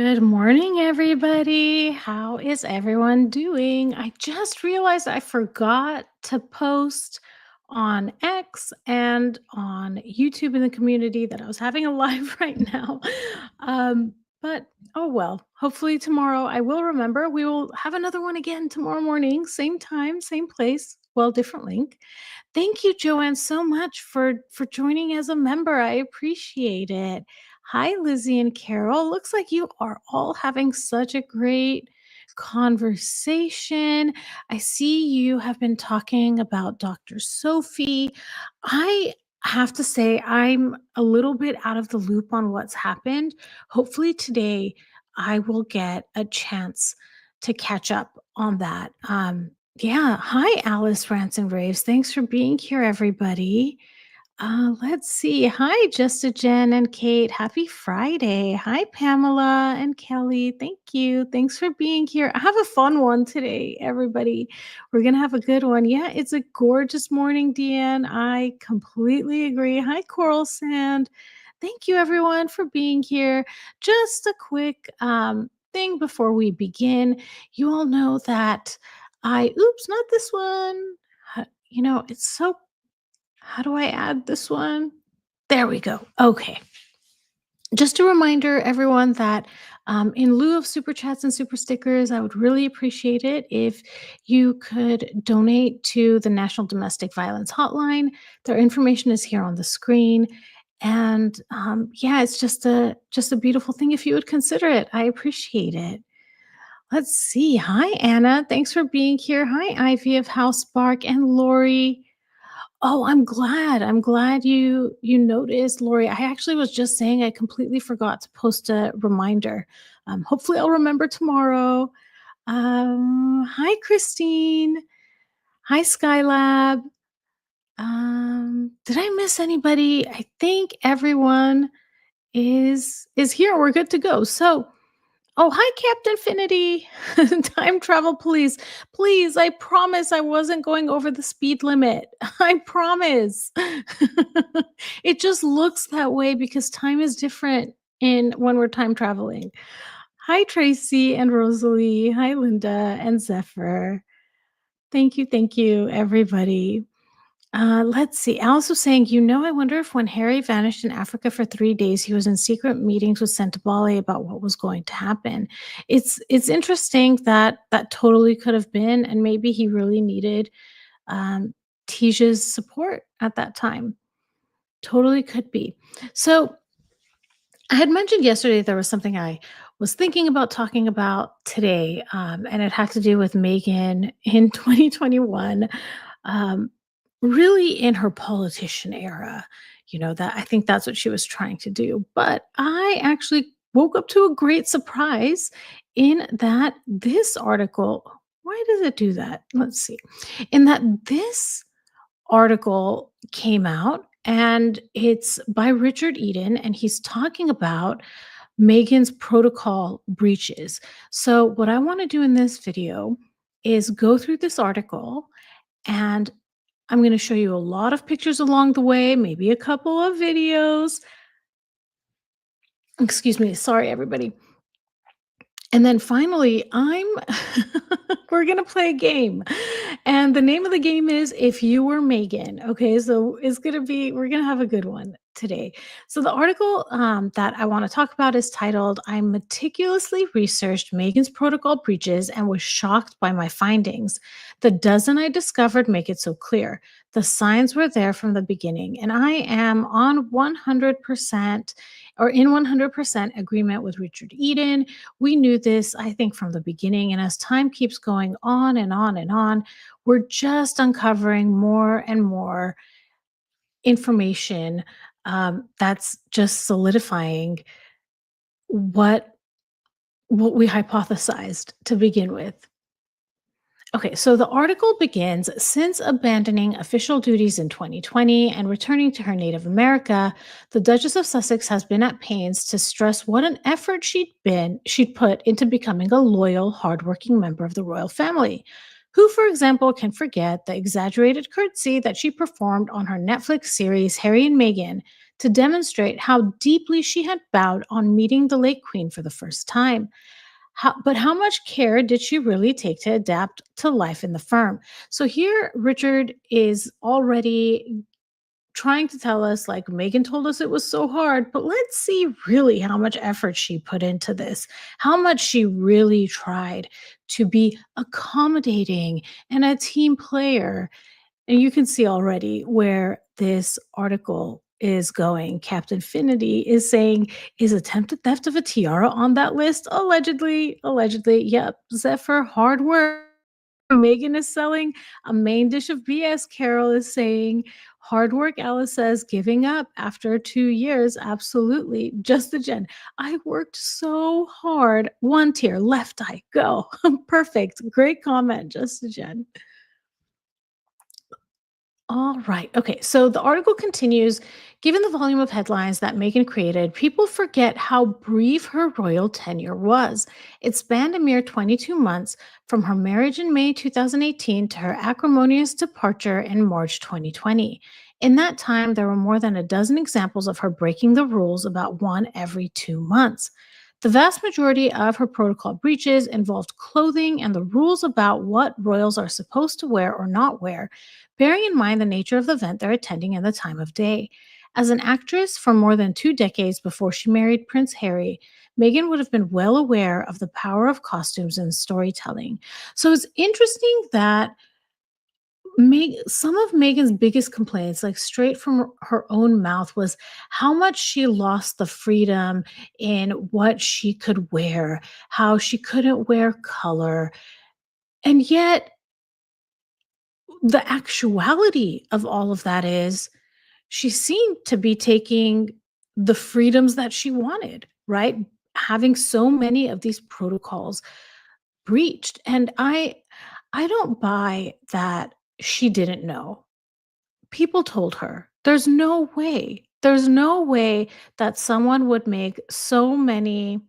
Good morning, everybody. How is everyone doing? I just realized I forgot to post on X and on YouTube in the community that I was having a live right now. Um, but oh well, hopefully tomorrow I will remember. We will have another one again tomorrow morning, same time, same place. Well, different link. Thank you, Joanne, so much for joining as a member. I appreciate it. Hi, Lizzie and Carol. Looks like you are all having such a great conversation. I see you have been talking about Dr. Sophie. I have to say, I'm a little bit out of the loop on what's happened. Hopefully, today I will get a chance to catch up on that. Yeah. Hi, Alice Rants and Raves. Thanks for being here, everybody. Let's see. Hi, Justa Jen and Kate. Happy Friday. Hi, Pamela and Kelly. Thank you. Thanks for being here. I have a fun one today, everybody. We're going to have a good one. Yeah, it's a gorgeous morning, Deanne. I completely agree. Hi, Coral Sand. Thank you, everyone, for being here. Just a quick thing before we begin. You all know that oops, not this one. It's so how do I add this one? There we go. Okay. Just a reminder, everyone, that in lieu of super chats and super stickers, I would really appreciate it if you could donate to the National Domestic Violence Hotline. Their information is here on the screen. And yeah, it's just a beautiful thing if you would consider it. I appreciate it. Let's see. Hi, Anna. Thanks for being here. Hi, Ivy of House Bark and Lori. Oh, I'm glad. I'm glad you noticed, Lori. I actually was just saying I completely forgot to post a reminder. Hopefully I'll remember tomorrow. Hi, Christine. Hi, Skylab. Did I miss anybody? I think everyone is here. We're good to go. So oh, hi, Captain Finity. Time travel police. Please, I promise I wasn't going over the speed limit. I promise. It just looks that way because time is different in when we're time traveling. Hi, Tracy and Rosalie. Hi, Linda and Zephyr. Thank you, everybody. Let's see. Alice was saying, I wonder if when Harry vanished in Africa for 3 days, he was in secret meetings with Sentebale about what was going to happen. It's interesting that that totally could have been, and maybe he really needed um, Tija's support at that time. Totally could be. So I had mentioned yesterday there was something I was thinking about talking about today, and it had to do with Meghan in 2021. Um, really in her politician era, that I think that's what she was trying to do. But I actually woke up to a great surprise in that this article, why does it do that? Let's see. In that this article came out and it's by Richard Eden, and he's talking about Megan's protocol breaches. So, what I want to do in this video is go through this article, and I'm going to show you a lot of pictures along the way, maybe a couple of videos. Excuse me. Sorry, everybody. And then finally, we're going to play a game. And the name of the game is If You Were Meghan. Okay. So we're going to have a good one today. So the article that I want to talk about is titled, I meticulously researched Meghan's protocol breaches and was shocked by my findings. The dozen I discovered make it so clear. The signs were there from the beginning, and I am on 100% or in 100% agreement with Richard Eden. We knew this, I think, from the beginning. And as time keeps going on and on and on, we're just uncovering more and more information that's just solidifying what we hypothesized to begin with. Okay, so the article begins, since abandoning official duties in 2020 and returning to her native America, the Duchess of Sussex has been at pains to stress what an effort she'd put into becoming a loyal, hardworking member of the royal family. Who, for example, can forget the exaggerated curtsy that she performed on her Netflix series Harry and Meghan, to demonstrate how deeply she had bowed on meeting the late queen for the first time. But how much care did she really take to adapt to life in the firm? So here, Richard is already trying to tell us, like, Megan told us it was so hard, but let's see really how much effort she put into this, how much she really tried to be accommodating and a team player. And you can see already where this article is going. Captain Finity is saying, is attempted theft of a tiara on that list? Allegedly, allegedly. Yep. Zephyr, hard work. Megan is selling a main dish of BS. Carol is saying, hard work. Alice says, giving up after 2 years. Absolutely. Just the Jen. I worked so hard. One tier, left eye, go. Perfect. Great comment, just the Jen. All right. Okay. So the article continues. Given the volume of headlines that Meghan created, people forget how brief her royal tenure was. It spanned a mere 22 months from her marriage in May 2018 to her acrimonious departure in March 2020. In that time, there were more than a dozen examples of her breaking the rules, about one every 2 months. The vast majority of her protocol breaches involved clothing and the rules about what royals are supposed to wear or not wear, bearing in mind the nature of the event they're attending and the time of day. As an actress for more than 2 decades before she married Prince Harry, Meghan would have been well aware of the power of costumes and storytelling. So it's interesting that some of Meghan's biggest complaints, like straight from her own mouth, was how much she lost the freedom in what she could wear, how she couldn't wear color. And yet, the actuality of all of that is she seemed to be taking the freedoms that she wanted, right? Having so many of these protocols breached. And I don't buy that she didn't know. People told her. There's no way. There's no way that someone would make so many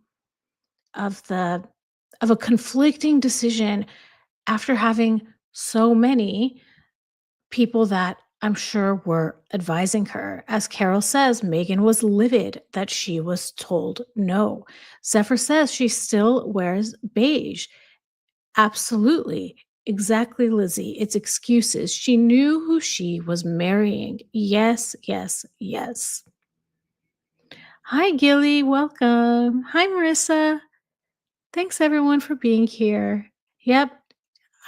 of the of a conflicting decision after having so many people that I'm sure were advising her. As Carol says, Megan was livid that she was told no. Zephyr says she still wears beige. Absolutely. Exactly, Lizzie. It's excuses. She knew who she was marrying. Yes, yes, yes. Hi, Gilly. Welcome. Hi, Marissa. Thanks, everyone, for being here. Yep,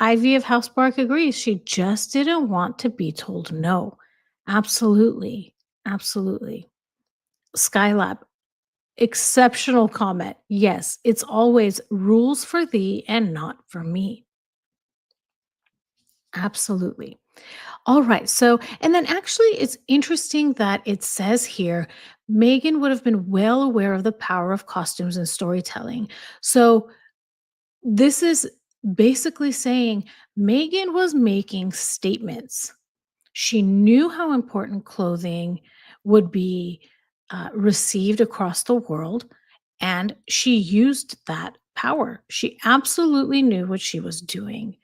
Ivy of House Bark agrees. She just didn't want to be told no. Absolutely. Absolutely. Skylab, exceptional comment. Yes, it's always rules for thee and not for me. Absolutely. All right. So, and then actually, it's interesting that it says here Megan would have been well aware of the power of costumes and storytelling. So, this is basically saying Megan was making statements. She knew how important clothing would be received across the world, and she used that power. She absolutely knew what she was doing.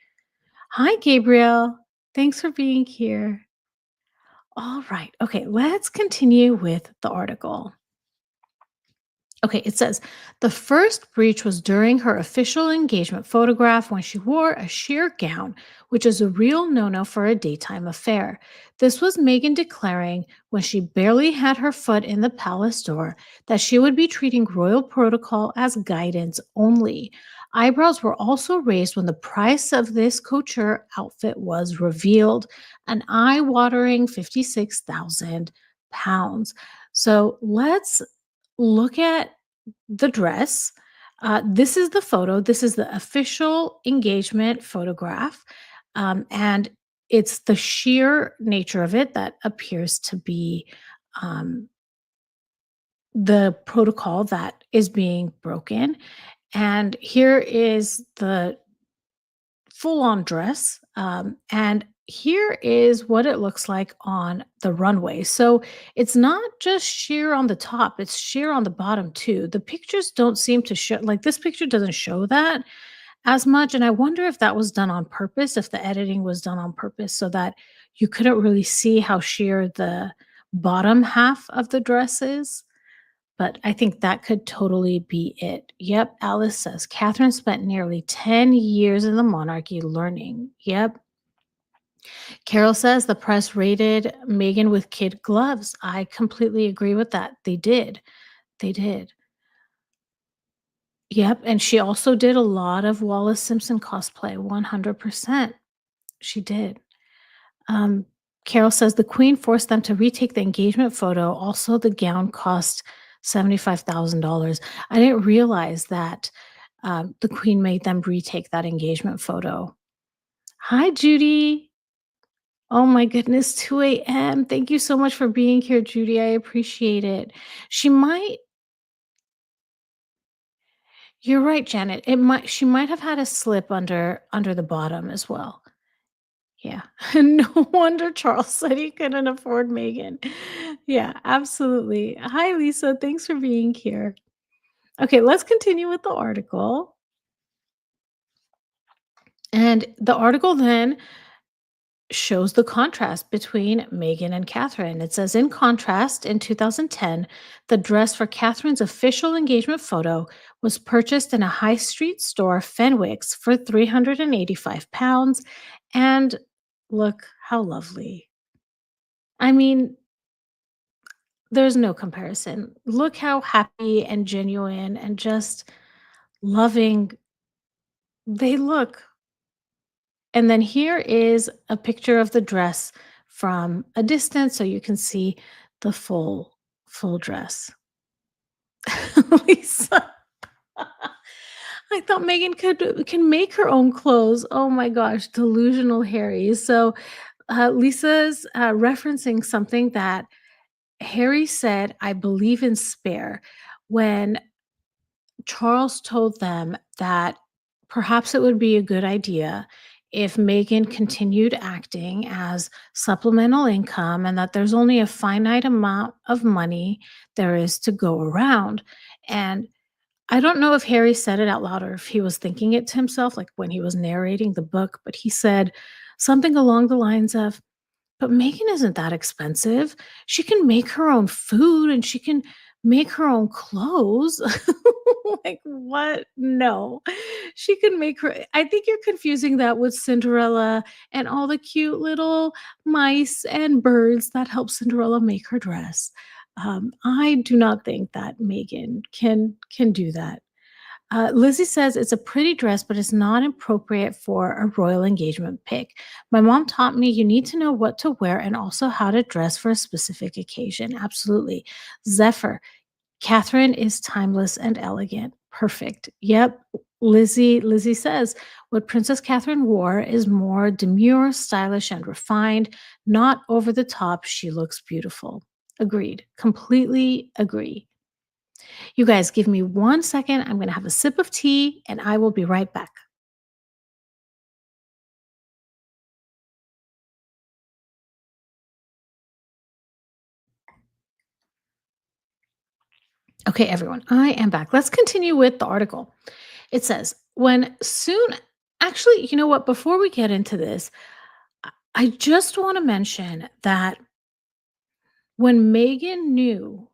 Hi, Gabriel. Thanks for being here. All right. Okay, let's continue with the article. Okay, it says the first breach was during her official engagement photograph when she wore a sheer gown, which is a real no no for a daytime affair. This was Meghan declaring, when she barely had her foot in the palace door, that she would be treating royal protocol as guidance only. Eyebrows were also raised when the price of this couture outfit was revealed, an eye watering £56,000. So let's look at the dress. This is the photo. This is the official engagement photograph. And it's the sheer nature of it that appears to be um, the protocol that is being broken. And here is the full on dress. And here is what it looks like on the runway. So it's not just sheer on the top, it's sheer on the bottom too. The pictures don't seem to show, like, this picture doesn't show that as much. And I wonder if that was done on purpose, if the editing was done on purpose so that you couldn't really see how sheer the bottom half of the dresses, but I think that could totally be it. Yep, Alice says Catherine spent nearly 10 years in the monarchy learning. Yep. Carol says the press rated Meghan with kid gloves. I completely agree with that. They did. They did. Yep. And she also did a lot of Wallace Simpson cosplay, 100%. She did. Um, Carol says the queen forced them to retake the engagement photo. Also, the gown cost $75,000. I didn't realize that the queen made them retake that engagement photo. Hi, Judy. Oh my goodness, 2 a.m. Thank you so much for being here, Judy. I appreciate it. She might, you're right, Janet. She might have had a slip under the bottom as well. Yeah. No wonder Charles said he couldn't afford Megan. Yeah, absolutely. Hi, Lisa. Thanks for being here. Okay, let's continue with the article. And the article then shows the contrast between Meghan and Catherine. It says, in contrast, in 2010, the dress for Catherine's official engagement photo was purchased in a high street store, Fenwick's, for £385. And look how lovely. I mean, there's no comparison. Look how happy and genuine and just loving they look. And then here is a picture of the dress from a distance so you can see the full dress. Lisa, I thought Megan can make her own clothes. Oh my gosh, delusional Harry. So Lisa's referencing something that Harry said, I believe in spare, when Charles told them that perhaps it would be a good idea if Megan continued acting as supplemental income and that there's only a finite amount of money there is to go around. And I don't know if Harry said it out loud or if he was thinking it to himself, like when he was narrating the book, but he said something along the lines of, but Megan isn't that expensive. She can make her own food and she can make her own clothes. Like, what? No. She can make her I think you're confusing that with Cinderella and all the cute little mice and birds that help Cinderella make her dress. I do not think that Megan can do that. Lizzie says it's a pretty dress, but it's not appropriate for a royal engagement pic. My mom taught me you need to know what to wear and also how to dress for a specific occasion. Absolutely. Zephyr, Catherine is timeless and elegant. Perfect. Yep. Lizzie says what Princess Catherine wore is more demure, stylish, and refined, not over the top. She looks beautiful. Agreed. Completely agree. You guys give me 1 second. I'm going to have a sip of tea and I will be right back. Okay, everyone, I am back. Let's continue with the article. It says, when soon, actually, you know what? Before we get into this, I just want to mention that when Megan knew,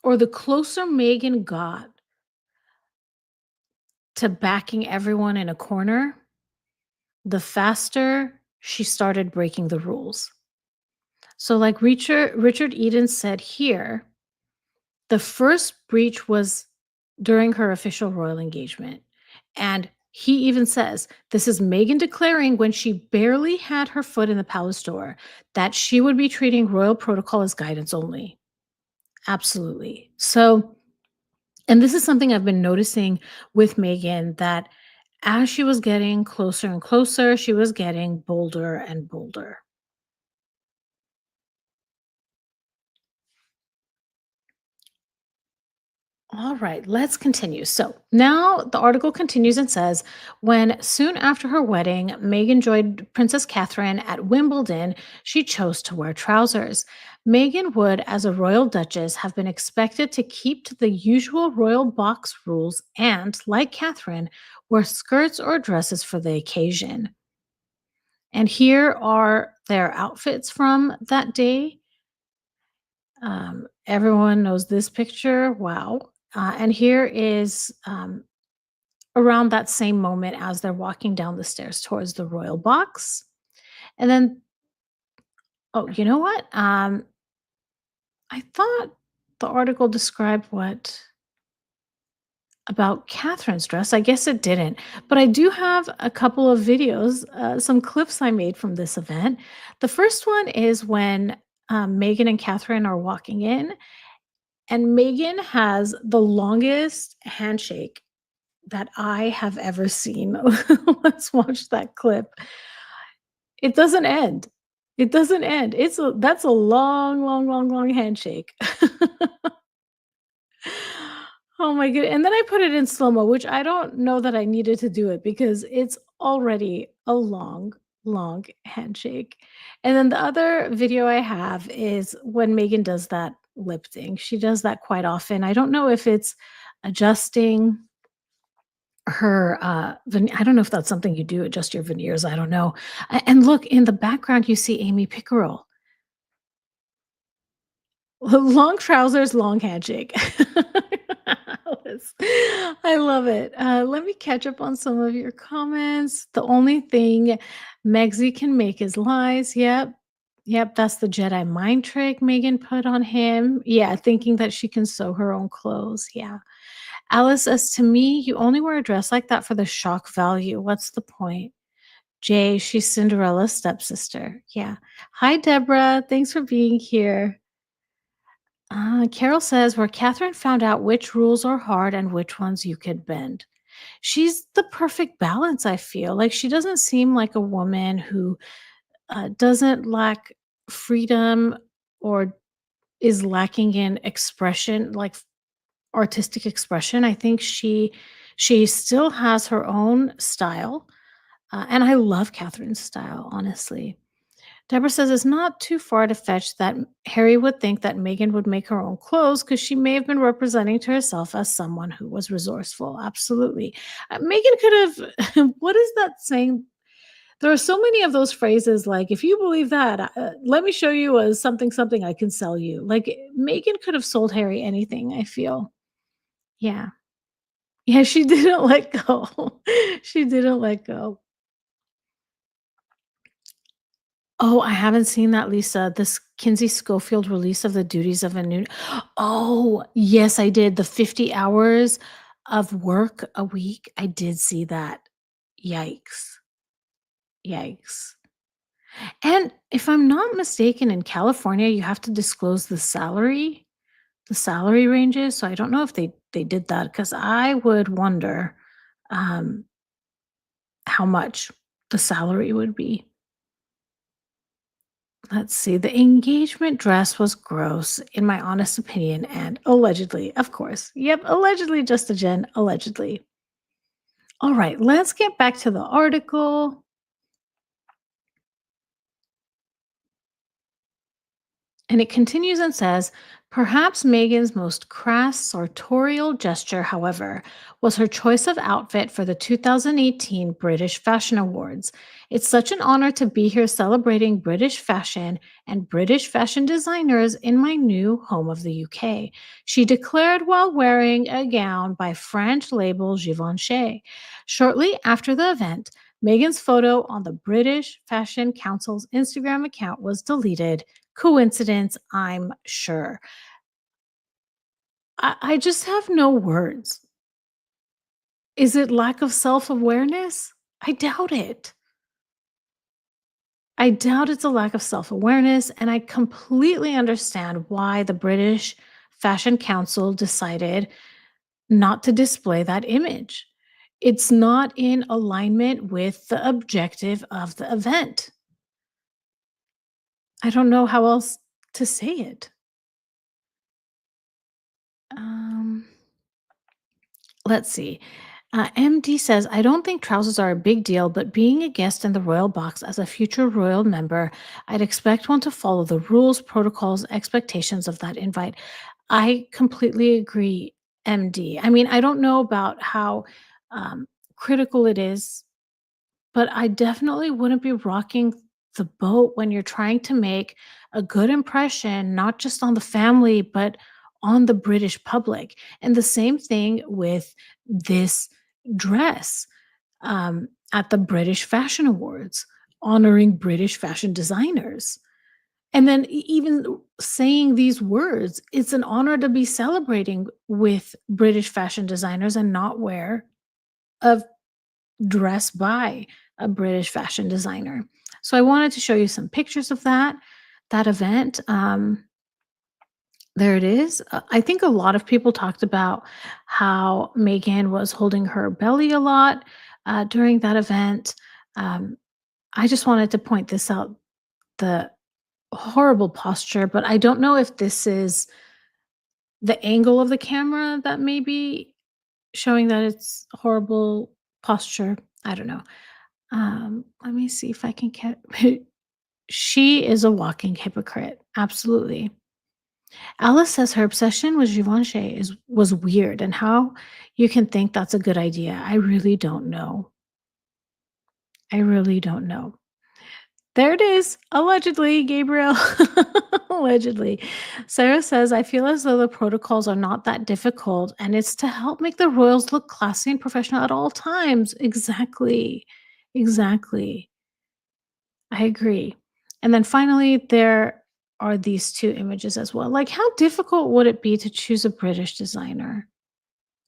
or the closer Megan got to backing everyone in a corner, the faster she started breaking the rules. So, like Richard Eden said here, the first breach was during her official royal engagement. And he even says, this is Meghan declaring when she barely had her foot in the palace door that she would be treating royal protocol as guidance only. Absolutely. So, and this is something I've been noticing with Meghan that as she was getting closer and closer, she was getting bolder and bolder. All right, let's continue. So now the article continues and says when soon after her wedding, Meghan joined Princess Catherine at Wimbledon, she chose to wear trousers. Meghan would, as a royal duchess, have been expected to keep to the usual royal box rules and, like Catherine, wear skirts or dresses for the occasion. And here are their outfits from that day. Everyone knows this picture. Wow. And here is around that same moment as they're walking down the stairs towards the royal box. And then, oh, you know what? I thought the article described what about Catherine's dress. I guess it didn't, but I do have a couple of videos, some clips I made from this event. The first one is when Meghan and Catherine are walking in, and Meghan has the longest handshake that I have ever seen. Let's watch that clip. It doesn't end. It doesn't end. That's a long, long, long, long handshake. Oh my good, and then I put it in slow-mo, which I don't know that I needed to do it because it's already a long, long handshake. And then the other video I have is when Megan does that lip thing. She does that quite often. I don't know if it's adjusting her, I don't know if that's something you do, adjust your veneers, I don't know. And look, in the background, you see Amy Pickerel. Long trousers, long handshake. Alice, I love it. Let me catch up on some of your comments. The only thing Megsy can make is lies. Yep. Yep, that's the Jedi mind trick Megan put on him. Yeah, thinking that she can sew her own clothes. Yeah. Alice says, to me, you only wear a dress like that for the shock value. What's the point? Jay, she's Cinderella's stepsister. Yeah. Hi, Deborah. Thanks for being here. Carol says, where Catherine found out which rules are hard and which ones you could bend. She's the perfect balance, I feel. Like, she doesn't seem like a woman who doesn't lack freedom or is lacking in expression, like artistic expression. I think she still has her own style, and I love Catherine's style, honestly. Deborah says it's not too far to fetch that Harry would think that Megan would make her own clothes because she may have been representing to herself as someone who was resourceful. Absolutely. Megan could have, what is that saying? There are so many of those phrases like, if you believe that, let me show you a something, something I can sell you. Like, Megan could have sold Harry anything, I feel. Yeah. Yeah, she didn't let go. She didn't let go. Oh, I haven't seen that, Lisa. This Kinsey Schofield release of the duties of a new. Oh, yes, I did. The 50 hours of work a week. I did see that. Yikes. Yikes. And if I'm not mistaken, in California, you have to disclose the salary ranges. So I don't know if they did that because I would wonder um, how much the salary would be. Let's see. The engagement dress was gross, in my honest opinion, and allegedly, of course. Yep, allegedly, just a Jen, allegedly. All right, let's get back to the article. And it continues and says, perhaps Megan's most crass sartorial gesture, however, was her choice of outfit for the 2018 British Fashion Awards. It's such an honor to be here celebrating British fashion and British fashion designers in my new home of the UK, she declared while wearing a gown by French label Givenchy. Shortly after the event, Megan's photo on the British Fashion Council's Instagram account was deleted. Coincidence, I'm sure. I just have no words. Is it lack of self-awareness? I doubt it. I doubt it's a lack of self-awareness, and I completely understand why the British Fashion Council decided not to display that image. It's not in alignment with the objective of the event. I don't know how else to say it. Um Let's see. MD says, I don't think trousers are a big deal, but being a guest in the royal box as a future royal member, I'd expect one to follow the rules, protocols, expectations of that invite. I completely agree, MD. I mean, I don't know about how critical it is, but I definitely wouldn't be rocking the boat when you're trying to make a good impression, not just on the family, but on the British public. And the same thing with this dress at the British Fashion Awards, honoring British fashion designers. And then even saying these words, it's an honor to be celebrating with British fashion designers and not wear a dress by a British fashion designer. So I wanted to show you some pictures of that event. There it is. I think a lot of people talked about how Meghan was holding her belly a lot during that event. Um, I just wanted to point this out, the horrible posture, but I don't know if this is the angle of the camera that may be showing that it's horrible posture. I don't know. Let me see if I can get she is a walking hypocrite. Absolutely. Alice says her obsession with Givenchy was weird, and how you can think that's a good idea. I really don't know. I really don't know. There it is. Allegedly, Gabriel. Allegedly. Sarah says, I feel as though the protocols are not that difficult and it's to help make the royals look classy and professional at all times. Exactly. Exactly. I agree. And then finally, there are these two images as well. Like, how difficult would it be to choose a British designer?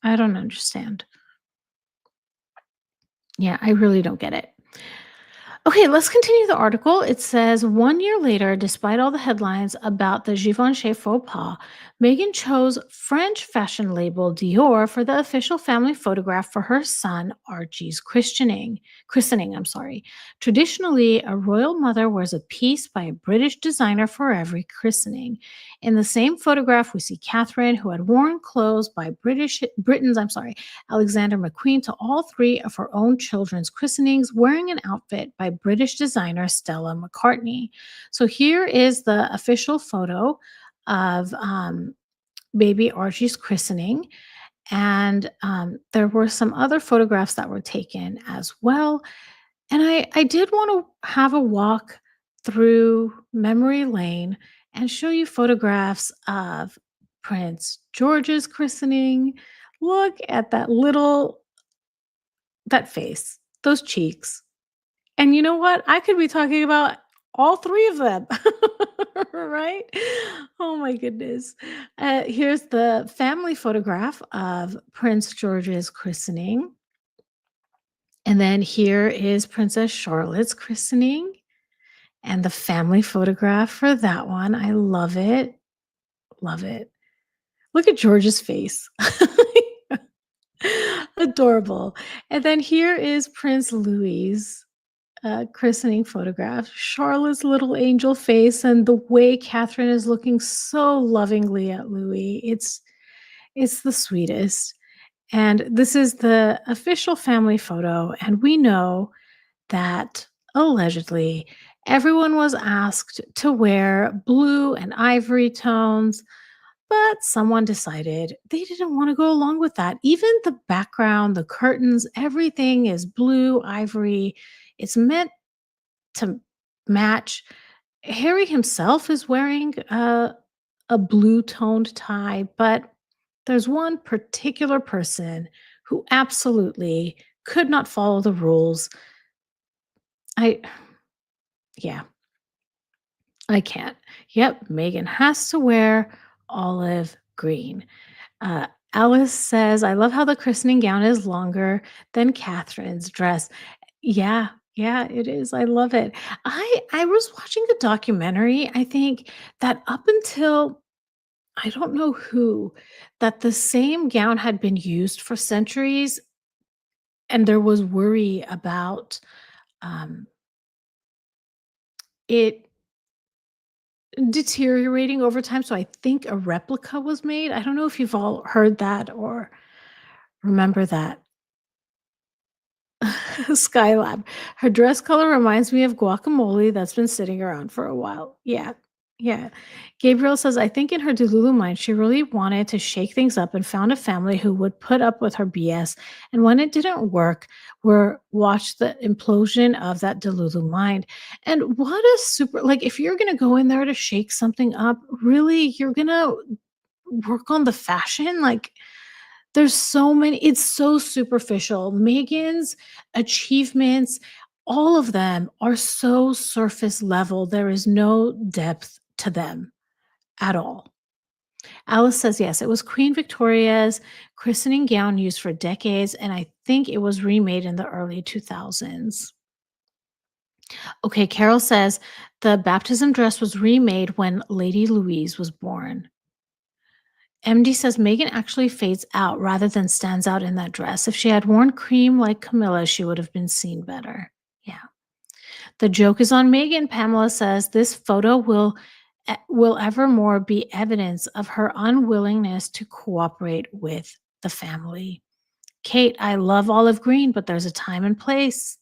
I don't understand. Yeah, I really don't get it. Okay, let's continue the article. It says 1 year later, despite all the headlines about the Givenchy faux pas, Meghan chose French fashion label Dior for the official family photograph for her son Archie's christening. Christening, I'm sorry. Traditionally, a royal mother wears a piece by a British designer for every christening. In the same photograph, we see Catherine, who had worn clothes by Britain's, Alexander McQueen to all three of her own children's christenings, wearing an outfit by British designer Stella McCartney. So here is the official photo of baby Archie's christening. And there were some other photographs that were taken as well. And I did want to have a walk through memory lane and show you photographs of Prince George's christening. Look at that face, those cheeks. And you know what? I could be talking about all three of them, right? Oh my goodness. Here's the family photograph of Prince George's christening. And then here is Princess Charlotte's christening and the family photograph for that one. I love it. Love it. Look at George's face. Adorable. And then here is Prince Louis's christening photograph. Charlotte's little angel face and the way Catherine is looking so lovingly at Louis. It's the sweetest. And this is the official family photo. And we know that allegedly everyone was asked to wear blue and ivory tones, but someone decided they didn't want to go along with that. Even the background, the curtains, everything is blue, ivory. It's meant to match. Harry himself is wearing a blue toned tie, but there's one particular person who absolutely could not follow the rules. I, yeah, I can't. Yep, Megan has to wear olive green. Alice says, I love how the christening gown is longer than Catherine's dress. Yeah, yeah, it is. I love it. I was watching a documentary, I think, that up until I don't know who, that the same gown had been used for centuries, and there was worry about um, it deteriorating over time. So I think a replica was made. I don't know if you've all heard that or remember that. Skylab. Her dress color reminds me of guacamole that's been sitting around for a while. Yeah. Yeah. Gabriel says, I think in her Delulu mind, she really wanted to shake things up and found a family who would put up with her BS. And when it didn't work, we're watch the implosion of that Delulu mind. And what a super, like, if you're going to go in there to shake something up, really, you're going to work on the fashion. Like, there's so many, it's so superficial. Megan's achievements, all of them are so surface level. There is no depth to them at all. Alice says, yes, it was Queen Victoria's christening gown used for decades, and I think it was remade in the early 2000s. Okay, Carol says the baptism dress was remade when Lady Louise was born. MD says Megan actually fades out rather than stands out in that dress. If she had worn cream like Camilla, she would have been seen better. Yeah. The joke is on Megan. Pamela says this photo will evermore be evidence of her unwillingness to cooperate with the family. Kate, I love olive green, but there's a time and place.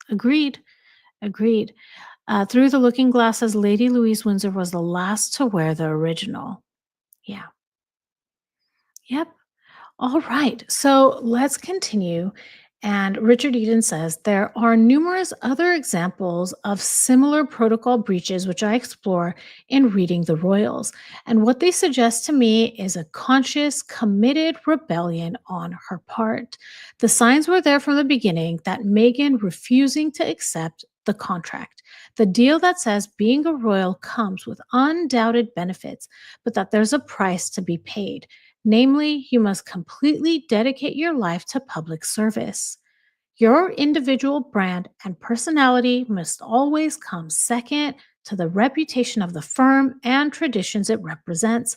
Agreed. Agreed. Through the looking glass says Lady Louise Windsor was the last to wear the original. Yeah. Yep. All right, so let's continue. And Richard Eden says there are numerous other examples of similar protocol breaches, which I explore in reading the Royals. And what they suggest to me is a conscious, committed rebellion on her part. The signs were there from the beginning that Meghan refusing to accept the contract, the deal that says being a royal comes with undoubted benefits, but that there's a price to be paid. Namely, you must completely dedicate your life to public service. Your individual brand and personality must always come second to the reputation of the firm and traditions it represents.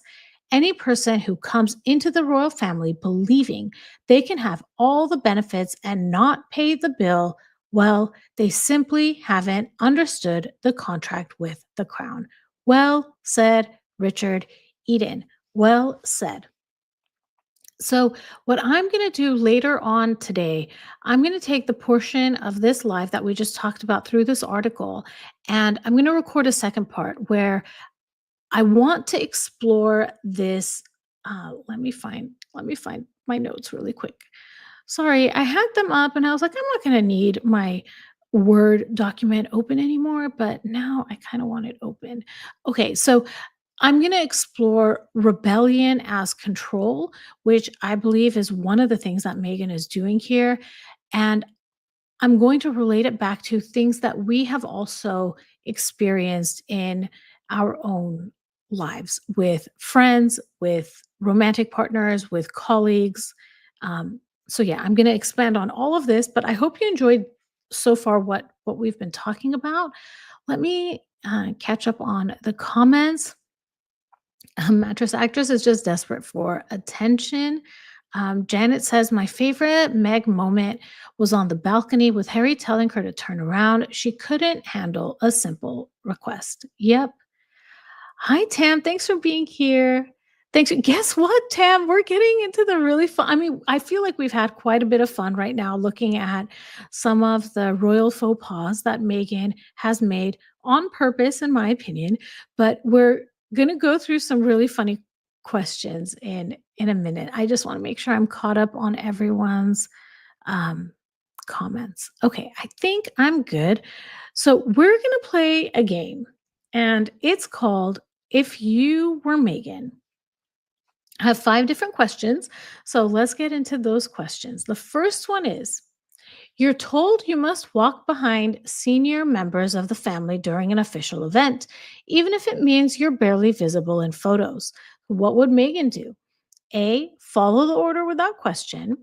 Any person who comes into the royal family believing they can have all the benefits and not pay the bill, well, they simply haven't understood the contract with the crown. Well said, Richard Eden. Well said. So, what I'm going to do later on today, I'm going to take the portion of this live that we just talked about through this article, and I'm going to record a second part where I want to explore this. Let me find my notes really quick. Sorry, I had them up and I was like, I'm not going to need my Word document open anymore, but now I kind of want it open. Okay, so I'm going to explore rebellion as control, which I believe is one of the things that Megan is doing here. And I'm going to relate it back to things that we have also experienced in our own lives with friends, with romantic partners, with colleagues. So yeah, I'm going to expand on all of this, but I hope you enjoyed so far what we've been talking about. Let me catch up on the comments. Mattress actress is just desperate for attention. Janet says, my favorite Meg moment was on the balcony with Harry telling her to turn around. She couldn't handle a simple request. Yep. Hi, Tam. Thanks for being here. Thanks. Guess what, Tam? We're getting into the really fun. I mean, I feel like we've had quite a bit of fun right now looking at some of the royal faux pas that Megan has made on purpose, in my opinion. But we're going to go through some really funny questions in a minute. I just want to make sure I'm caught up on everyone's um, comments. Okay, I think I'm good. So we're going to play a game, and it's called If You Were Megan. I have 5 different questions. So let's get into those questions. The first one is, you're told you must walk behind senior members of the family during an official event, even if it means you're barely visible in photos. What would Megan do? A, follow the order without question.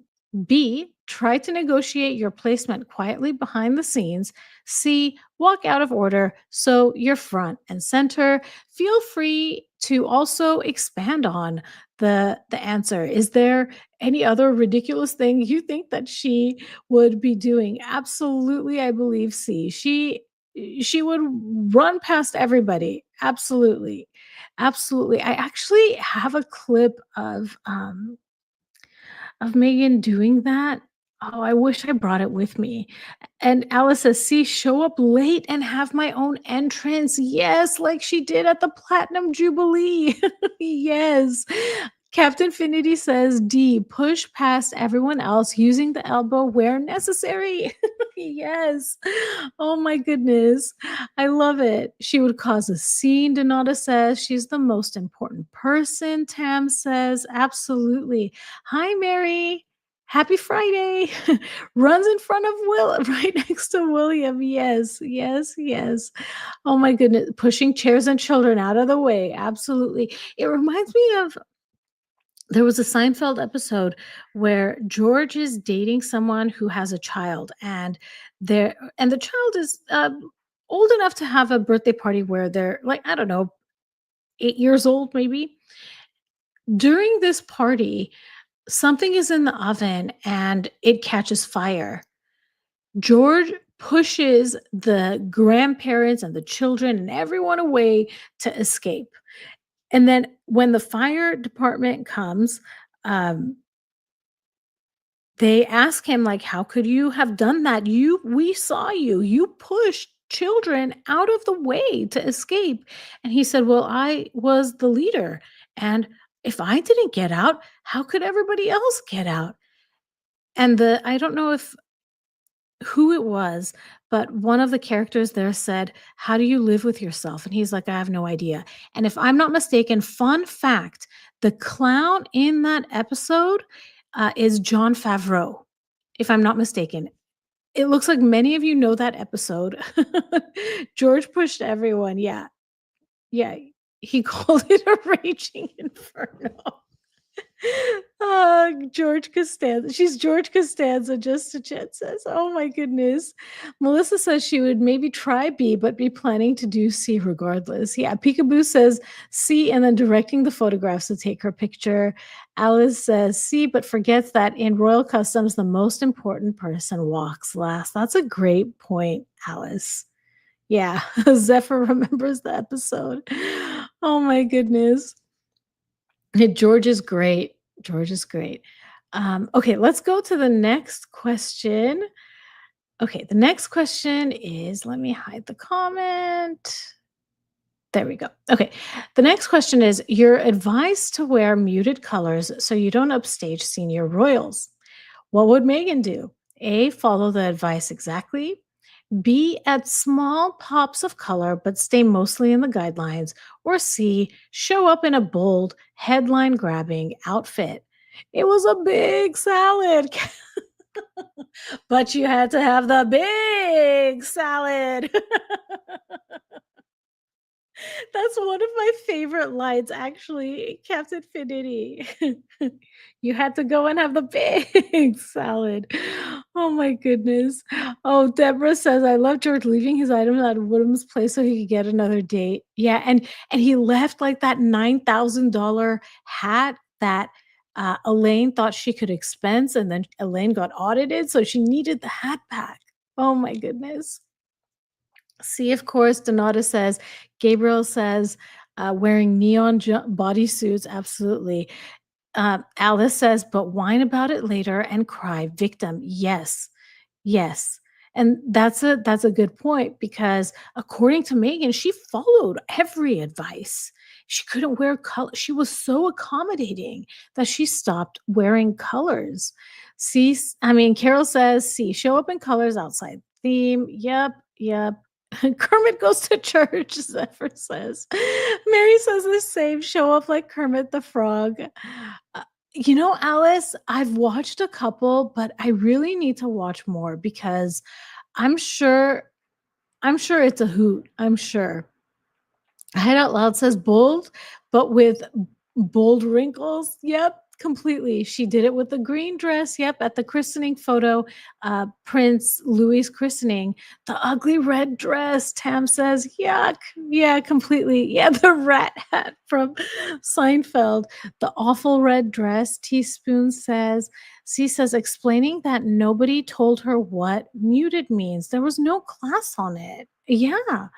B, try to negotiate your placement quietly behind the scenes. C, walk out of order so you're front and center. Feel free to also expand on the answer. Is there any other ridiculous thing you think that she would be doing? Absolutely, I believe C. She would run past everybody. Absolutely. Absolutely. I actually have a clip of Megan doing that. Oh, I wish I brought it with me. And Alice says, "See, show up late and have my own entrance." Yes, like she did at the Platinum Jubilee. Yes. Captain Finity says, "D, push past everyone else using the elbow where necessary." Yes. Oh my goodness. I love it. She would cause a scene, Donata says. She's the most important person, Tam says. Absolutely. Hi, Mary. Happy Friday. Runs in front of Will, right next to William. Yes, yes, yes. Oh my goodness. Pushing chairs and children out of the way. Absolutely. It reminds me of there was a Seinfeld episode where George is dating someone who has a child, and the child is old enough to have a birthday party where they're like, I don't know, 8 years old maybe. During this party, something is in the oven and it catches fire. George pushes the grandparents and the children and everyone away to escape. And then when the fire department comes, um, they ask him, like, "How could you have done that? We saw you. You pushed children out of the way to escape." And he said, "Well, I was the leader, and if I didn't get out, how could everybody else get out?" And the I don't know if who it was, but one of the characters there said, "How do you live with yourself?" And he's like, "I have no idea." And if I'm not mistaken, fun fact, the clown in that episode, is Jon Favreau, if I'm not mistaken. It looks like many of you know that episode. George pushed everyone, yeah, yeah. He called it a raging inferno. George Costanza. She's George Costanza, just to chat says. Oh my goodness. Melissa says she would maybe try B, but be planning to do C regardless. Yeah, Peekaboo says C and then directing the photographs to take her picture. Alice says C, but forgets that in royal customs, the most important person walks last. That's a great point, Alice. Yeah, Zephyr remembers the episode. Oh my goodness. Yeah, George is great. George is great. Okay, let's go to the next question. Okay, the next question is let me hide the comment. There we go. Okay, the next question is you're advised to wear muted colors so you don't upstage senior royals. What would Meghan do? A, follow the advice exactly. B, add small pops of color but stay mostly in the guidelines. Or C, show up in a bold, headline grabbing outfit. It was a big salad, but you had to have the big salad. That's one of my favorite lines, actually, Captain Finity. You had to go and have the big salad. Oh my goodness. Oh, Deborah says, "I love George leaving his items at Woodham's place so he could get another date." Yeah, and he left like that $9,000 hat that Elaine thought she could expense, and then Elaine got audited, so she needed the hat back. Oh my goodness. See, of course, Donata says, Gabriel says, wearing neon bodysuits. Absolutely. Alice says, but whine about it later and cry victim. Yes. Yes. And that's a good point because according to Megan, she followed every advice. She couldn't wear color. She was so accommodating that she stopped wearing colors. See, I mean, Carol says, see, show up in colors outside theme. Yep, yep. Kermit goes to church, Zephyr says. Mary says the same, show up like Kermit the Frog. Uh, Alice, I've watched a couple, but I really need to watch more because I'm sure I'm sure it's a hoot. I'm sure. Head Out Loud says bold, but with bold wrinkles. Yep, completely. She did it with the green dress. Yep, at the christening photo, Prince Louis' christening. The ugly red dress, Tam says. Yuck. Yeah, completely. Yeah, the rat hat from Seinfeld. The awful red dress, Teaspoon says. C says, explaining that nobody told her what muted means. There was no class on it. Yeah.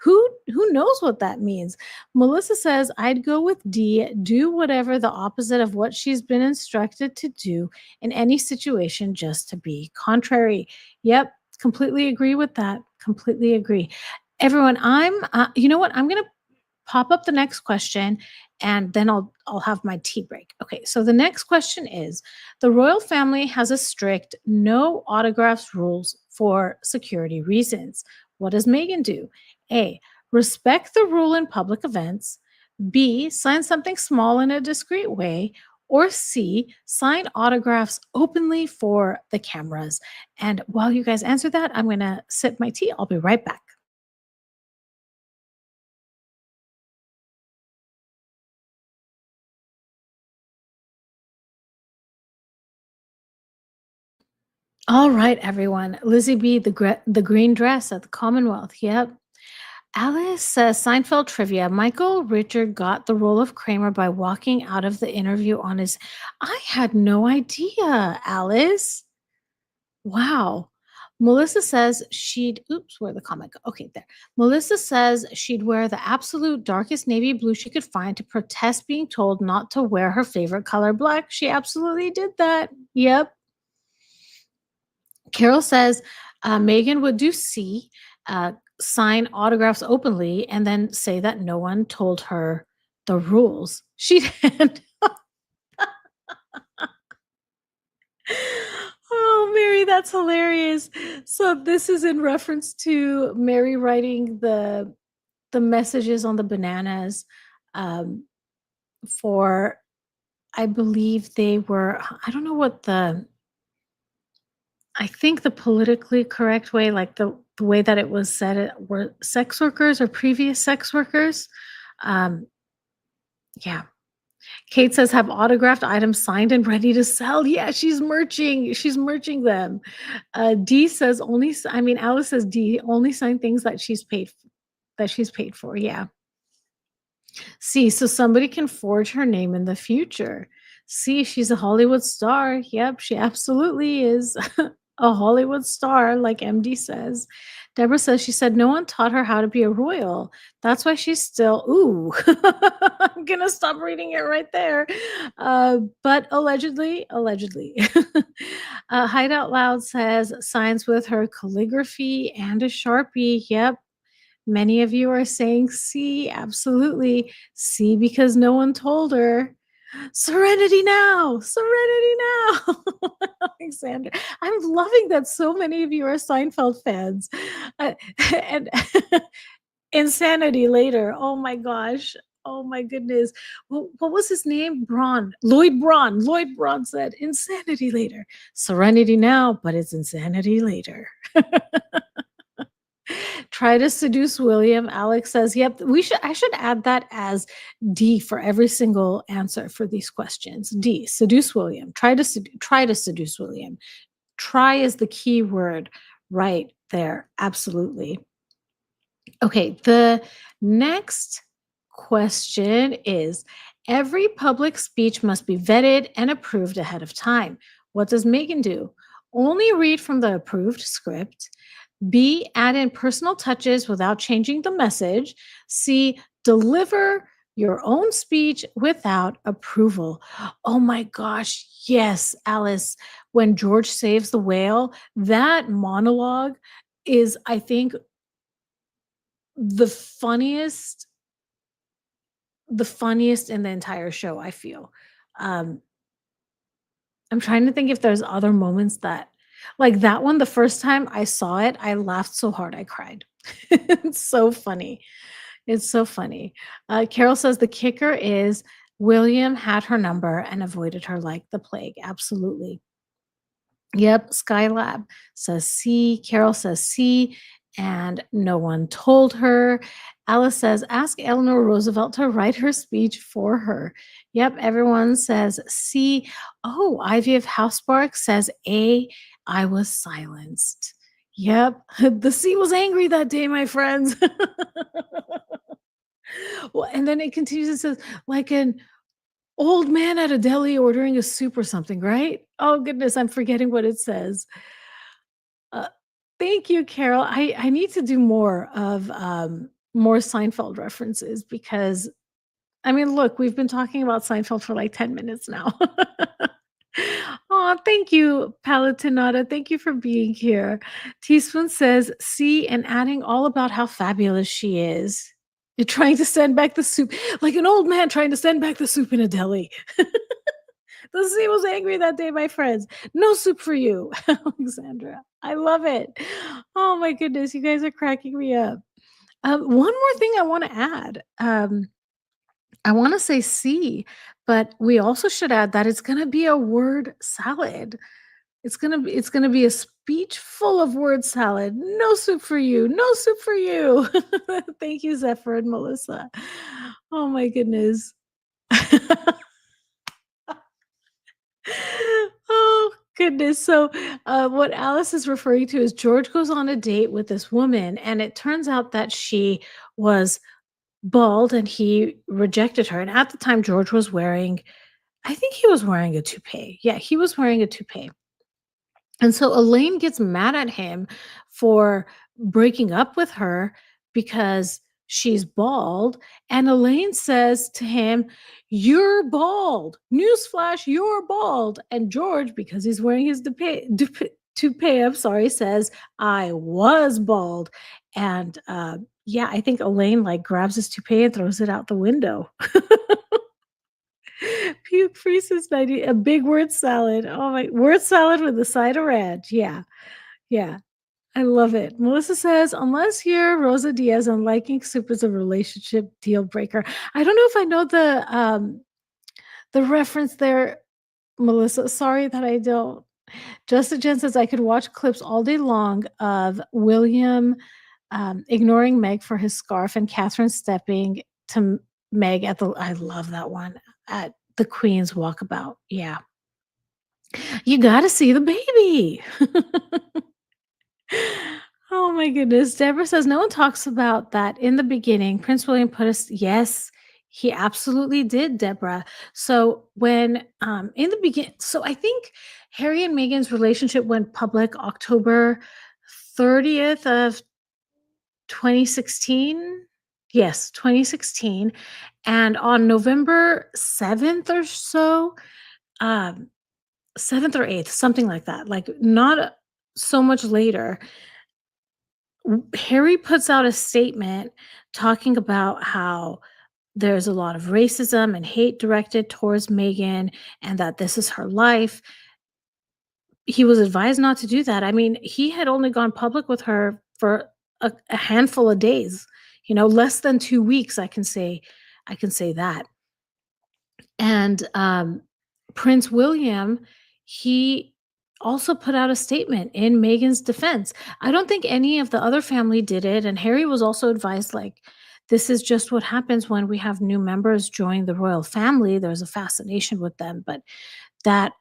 Who knows what that means? Melissa says, I'd go with D, do whatever the opposite of what she's been instructed to do in any situation just to be contrary. Yep, completely agree with that. Completely agree. Everyone, you know what? I'm going to pop up the next question and then I'll have my tea break. Okay, so the next question is the royal family has a strict no autographs rules for security reasons. What does Meghan do? A, respect the rule in public events. B, sign something small in a discreet way. Or C, sign autographs openly for the cameras. And while you guys answer that, I'm going to sip my tea. I'll be right back. All right, everyone. Lizzie B, the green dress at the Commonwealth. Yep. Alice says Seinfeld trivia. Michael Richard got the role of Kramer by walking out of the interview on his. I had no idea, Alice. Wow. Melissa says she'd. Oops, where the comic? Okay, there. Melissa says she'd wear the absolute darkest navy blue she could find to protest being told not to wear her favorite color, black. She absolutely did that. Yep. Carol says Megan would do C, sign autographs openly, and then say that no one told her the rules. She did. Oh, Mary, that's hilarious. So this is in reference to Mary writing the messages on the bananas um, for, I believe they were, I don't know what I think the politically correct way, like the way that it was said, it were sex workers or previous sex workers. Um, yeah. Kate says have autographed items signed and ready to sell. Yeah, she's merching. She's merching them. D says only. I mean, Alice says D only sign things that she's paid for. Yeah. See, so somebody can forge her name in the future. See, she's a Hollywood star. Yep, she absolutely is a Hollywood star, like MD says. Deborah says she said no one taught her how to be a royal. That's why she's still. Ooh, I'm gonna stop reading it right there. But allegedly. Hideout Loud says signs with her calligraphy and a sharpie. Yep, many of you are saying C, absolutely. C because no one told her. Serenity now, serenity now. Alexander, I'm loving that so many of you are Seinfeld fans. And insanity later. Oh my gosh. Oh my goodness. What was his name? Braun. Lloyd Braun. Lloyd Braun said insanity later. Serenity now, but it's insanity later. Try to seduce William. Alex says, "Yep, I should add that as D for every single answer for these questions. D, seduce William. Try to seduce William. Try is the key word right there. Absolutely." Okay, the next question is every public speech must be vetted and approved ahead of time. What does Megan do? Only read from the approved script. B, add in personal touches without changing the message. C, deliver your own speech without approval. Oh my gosh, yes, Alice. When George saves the whale, that monologue is, I think, the funniest, the funniest in the entire show, I feel. Um, I'm trying to think if there's other moments that like that one, the first time I saw it, I laughed so hard I cried. It's so funny. It's so funny. Carol says the kicker is William had her number and avoided her like the plague. Absolutely. Yep, Skylab says C. Carol says C, and no one told her. Alice says, ask Eleanor Roosevelt to write her speech for her. Yep, everyone says C. Oh, Ivy of Housebark says A. I was silenced. Yep, the C was angry that day, my friends. Well, and then it continues and says, like an old man at a deli ordering a soup or something, right? Oh, goodness, I'm forgetting what it says. Uh, thank you, Carol. I need to do more of more Seinfeld references because I mean, look, we've been talking about Seinfeld for like 10 minutes now. Oh, thank you, Palatinata. Thank you for being here. Teaspoon says, see, and adding all about how fabulous she is. You're trying to send back the soup, like an old man trying to send back the soup in a deli. The sea was angry that day, my friends. No soup for you, Alexandra. I love it. Oh my goodness, you guys are cracking me up. One more thing I want to add. I want to say C, but we also should add that it's going to be a word salad. It's gonna be a speech full of word salad. No soup for you. No soup for you. Thank you, Zephyr and Melissa. Oh my goodness. Oh goodness. So what Alice is referring to is George goes on a date with this woman, and it turns out that she was bald and he rejected her. And at the time, George was wearing, I think he was wearing a toupee. Yeah, he was wearing a toupee. And so Elaine gets mad at him for breaking up with her because she's bald. And Elaine says to him, "You're bald. Newsflash, you're bald." And George, because he's wearing his toupee, I'm sorry, says, "I was bald." And yeah, I think Elaine like grabs his toupee and throws it out the window. Puke freezes 90, a big word salad. Oh my, word salad with a side of ranch. Yeah, yeah. I love it. Melissa says, unless you're Rosa Diaz and liking soup is a relationship deal breaker. I don't know if I know the reference there, Melissa. Sorry that I don't. Justin Jen says I could watch clips all day long of William ignoring Meg for his scarf and Catherine stepping to Meg at the. I love that one at the Queen's walkabout. Yeah, you got to see the baby. Oh my goodness. Deborah says no one talks about that in the beginning. Prince William put us, yes, he absolutely did, Deborah. So when in the beginning, so I think Harry and Meghan's relationship went public October 30th of 2016. Yes, 2016. And on November 7th or so, um, 7th or 8th, something like that, like not so much later, Harry puts out a statement talking about how there's a lot of racism and hate directed towards Meghan and that this is her life. He was advised not to do that. I mean, he had only gone public with her for a handful of days, less than 2 weeks, I can say that. And Prince William, he also put out a statement in Meghan's defense. I don't think any of the other family did it. And Harry was also advised, like, this is just what happens when we have new members join the royal family. There's a fascination with them, but that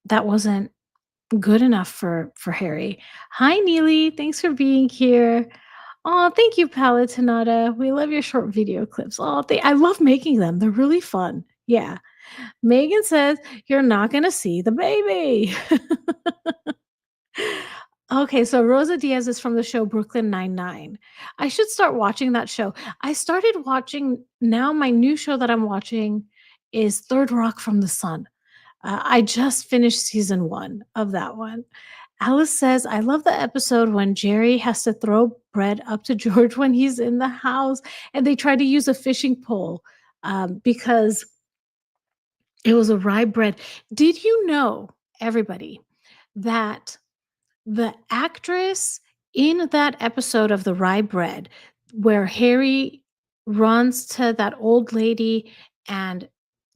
wasn't good enough for Harry. Hi, Neely. Thanks for being here. Oh, thank you, Palatinata. We love your short video clips. Oh, I love making them. They're really fun. Yeah. Megan says, "You're not gonna see the baby." Okay, so Rosa Diaz is from the show Brooklyn Nine-Nine. I should start watching that show. I started watching now my new show that I'm watching is Third Rock from the Sun. I just finished season 1 of that one. Alice says, "I love the episode when Jerry has to throw bread up to George when he's in the house, and they try to use a fishing pole, because it was a rye bread." Did you know, everybody, that the actress in that episode of the rye bread, where Harry runs to that old lady and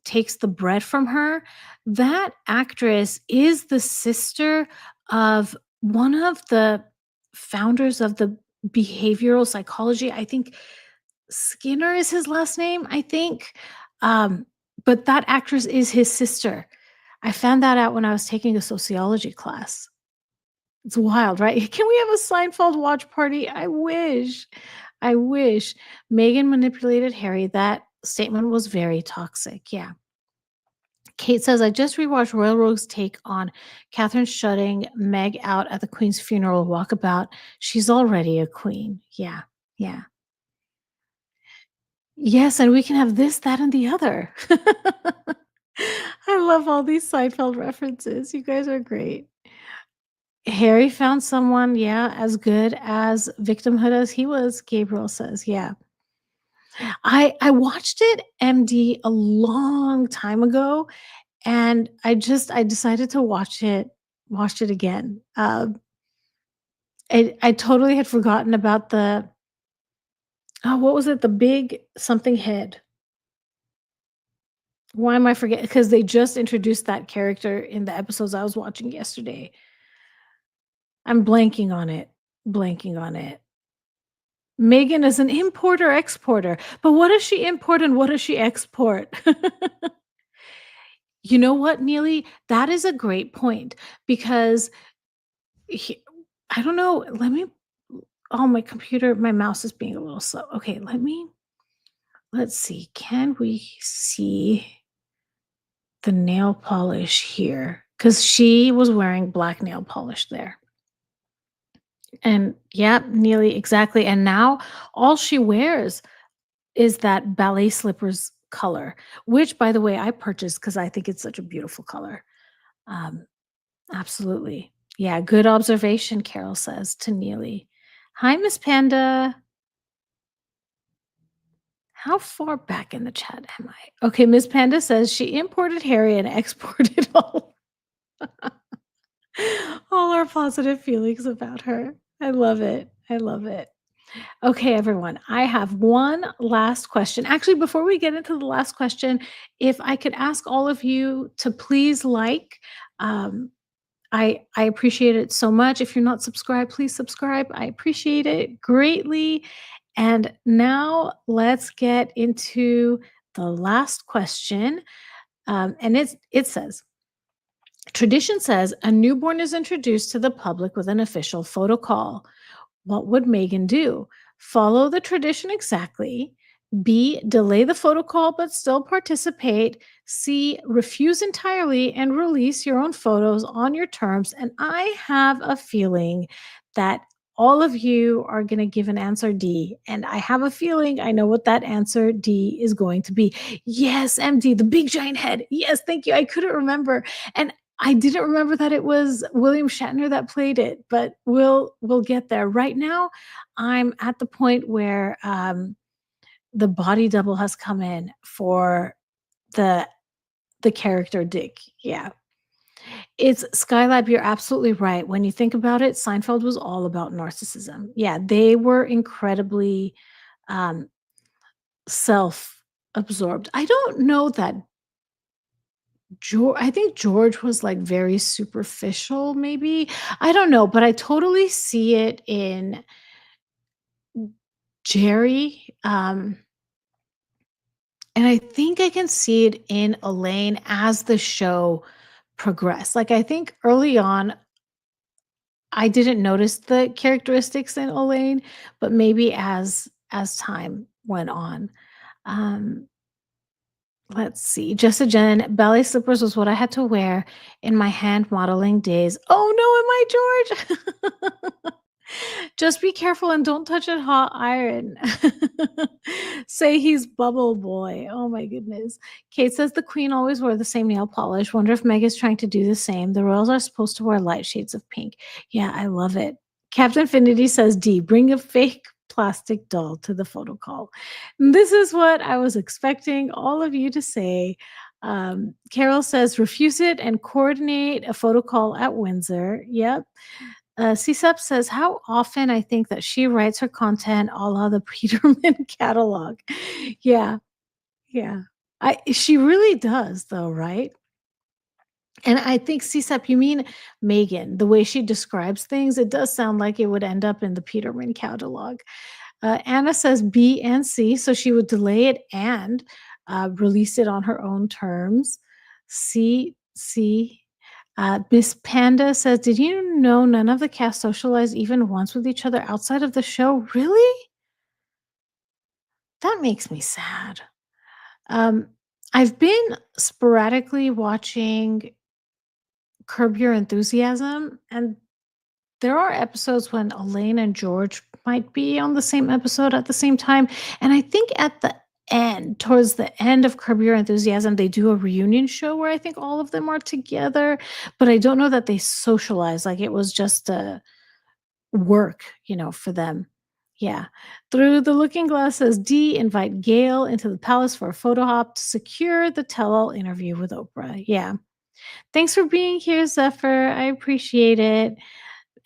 takes the bread from her, that actress is the sister of one of the founders of the behavioral psychology. I think Skinner is his last name, I think. Um, but that actress is his sister. I found that out when I was taking a sociology class. It's wild, right? Can we have a Seinfeld watch party? I wish. I wish. Meghan manipulated Harry. That statement was very toxic. Yeah. Kate says, I just rewatched Royal Rogue's take on Catherine shutting Meg out at the Queen's funeral walkabout. She's already a queen. Yeah. Yeah. Yes, and we can have this, that, and the other. I love all these Seinfeld references. You guys are great. Harry found someone, yeah, as good as victimhood as he was, Gabriel says, yeah. I watched it, MD, a long time ago, and I decided to watch it again. I totally had forgotten about the oh, what was it? The big something head. Why am I forgetting? Because they just introduced that character in the episodes I was watching yesterday. I'm blanking on it. Megan is an importer exporter, but what does she import and what does she export? You know what, Neely? That is a great point because he, I don't know. Let me. Oh, my computer, my mouse is being a little slow. Okay, let's see. Can we see the nail polish here? Because she was wearing black nail polish there. And yep, Neely, exactly. And now all she wears is that ballet slippers color, which, by the way, I purchased because I think it's such a beautiful color. Um, absolutely. Yeah, good observation, Carol says to Neely. Hi, Miss Panda. How far back in the chat am I? Okay, Miss Panda says she imported Harry and exported all our positive feelings about her. I love it. I love it. Okay, everyone, I have one last question. Actually, before we get into the last question, if I could ask all of you to please um, I appreciate it so much. If you're not subscribed, please subscribe. I appreciate it greatly. And now let's get into the last question. And it says, tradition says a newborn is introduced to the public with an official photo call. What would Megan do? Follow the tradition exactly. B, delay the photo call but still participate. C, refuse entirely and release your own photos on your terms. And I have a feeling that all of you are going to give an answer D. And I have a feeling I know what that answer D is going to be. Yes, MD, the big giant head. Yes, thank you. I couldn't remember. And I didn't remember that it was William Shatner that played it, but we'll get there. Right now, I'm at the point where, the body double has come in for the the character Dick. Yeah. It's Skylab, you're absolutely right. When you think about it, Seinfeld was all about narcissism. Yeah, they were incredibly, um, self-absorbed. I don't know that I think George was, like, very superficial maybe? I don't know, but I totally see it in Jerry, and I think I can see it in Elaine as the show progressed. Like, I think early on, I didn't notice the characteristics in Elaine, but maybe as time went on. Um Let's see. Just a Jen, ballet slippers was what I had to wear in my hand modeling days. Oh no, am I George? Just be careful and don't touch a hot iron. Say he's Bubble Boy. Oh my goodness. Kate says the Queen always wore the same nail polish. Wonder if Meg is trying to do the same. The royals are supposed to wear light shades of pink. Yeah, I love it. Captain Infinity says D, bring a fake plastic doll to the photo call. This is what I was expecting all of you to say. Carol says, refuse it and coordinate a photo call at Windsor. Yep. CSEP says, how often I think that she writes her content a la the Peterman catalog. Yeah, yeah. She really does, though, right? And I think CSEP, you mean Megan, the way she describes things, it does sound like it would end up in the Peterman catalog. Anna says B and C, so she would delay it and release it on her own terms. C. Miss Panda says, did you know none of the cast socialize even once with each other outside of the show? Really? That makes me sad. Um, I've been sporadically watching Curb Your Enthusiasm, and there are episodes when Elaine and George might be on the same episode at the same time. And I think at the end, towards the end of Curb Your Enthusiasm, they do a reunion show where I think all of them are together, but I don't know that they socialize. Like it was just a work, for them. Yeah. Through the Looking Glass says D invite Gail into the palace for a photo op to secure the tell-all interview with Oprah. Yeah. Thanks for being here, Zephyr. I appreciate it.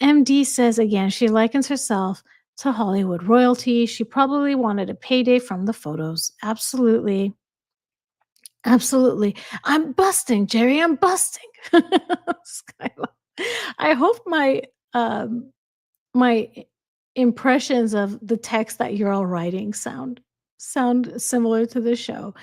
MD says again, she likens herself to Hollywood royalty. She probably wanted a payday from the photos. Absolutely. Absolutely. I'm busting, Jerry. I'm busting. Skylar. I hope my impressions of the text that you're all writing sound similar to the show.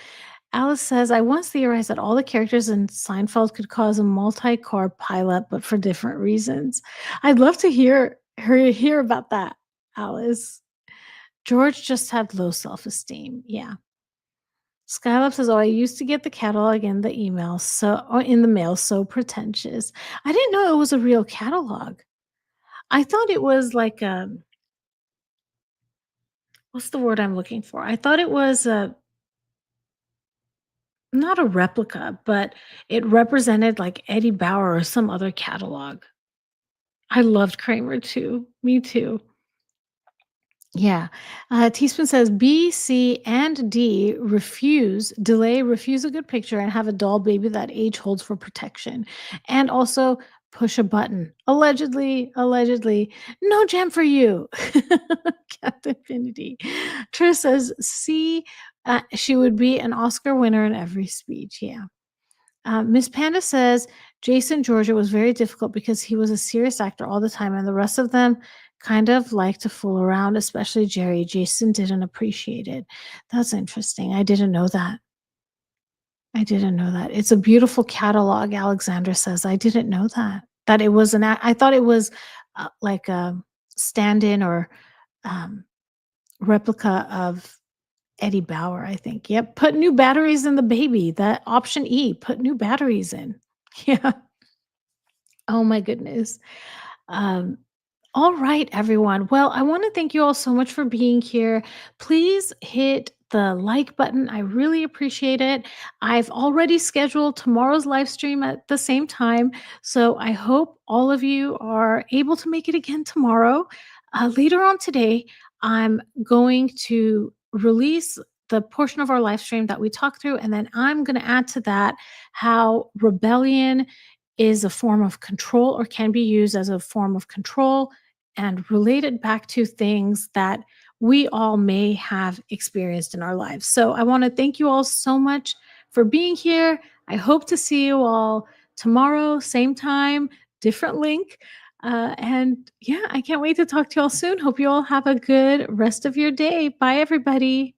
Alice says, I once theorized that all the characters in Seinfeld could cause a multi-car pileup, but for different reasons. I'd love to hear about that, Alice. George just had low self-esteem. Yeah. Skylab says, "Oh, I used to get the catalog in the email, or in the mail, so pretentious. I didn't know it was a real catalog. I thought it was like what's the word I'm looking for? I thought it was a not a replica, but it represented like Eddie Bauer or some other catalog. I loved Kramer too. Me too. Yeah. Teaspoon says B, C, and D refuse a good picture and have a doll baby that age holds for protection. And also push a button. Allegedly. No jam for you. Captain Infinity. Trish says C, she would be an Oscar winner in every speech. Yeah. Miss Panda says Jason Georgia was very difficult because he was a serious actor all the time, and the rest of them kind of like to fool around, especially Jerry. Jason didn't appreciate it. That's interesting. I didn't know that. I didn't know that. It's a beautiful catalog, Alexandra says. I didn't know that. That it was I thought it was like a stand in or um, replica of Eddie Bauer, I think. Yep. Put new batteries in the baby. That option E, put new batteries in. Yeah. Oh my goodness. Um, all right, everyone. Well, I want to thank you all so much for being here. Please hit the like button. I really appreciate it. I've already scheduled tomorrow's live stream at the same time. So I hope all of you are able to make it again tomorrow. Later on today, I'm going to release the portion of our live stream that we talked through. And then I'm going to add to that how rebellion is a form of control or can be used as a form of control and related back to things that we all may have experienced in our lives. So I want to thank you all so much for being here. I hope to see you all tomorrow, same time, different link. And yeah, I can't wait to talk to you all soon. Hope you all have a good rest of your day. Bye, everybody.